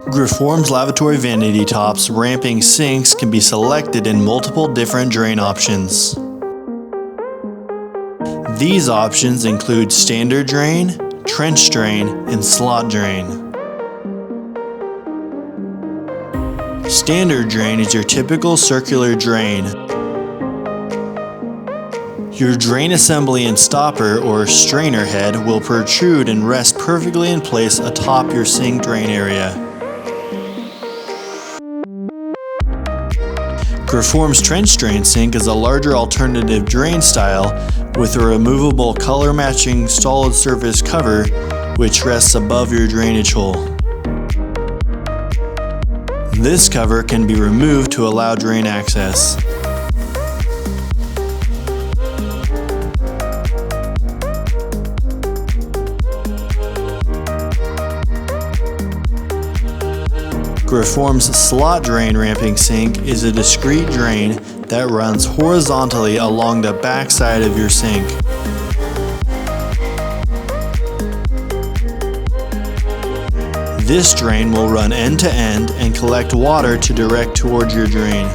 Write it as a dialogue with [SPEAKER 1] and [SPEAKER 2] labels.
[SPEAKER 1] Grifform's lavatory vanity tops ramping sinks can be selected in multiple different drain options. These options include standard drain, trench drain, and slot drain. Standard drain is your typical circular drain. Your drain assembly and stopper or strainer head will protrude and rest perfectly in place atop your sink drain area. Grifform's trench drain sink is a larger alternative drain style with a removable color-matching solid surface cover which rests above your drainage hole. This cover can be removed to allow drain access. Grifform's slot drain ramping sink is a discrete drain that runs horizontally along the back side of your sink. This drain will run end to end and collect water to direct towards your drain.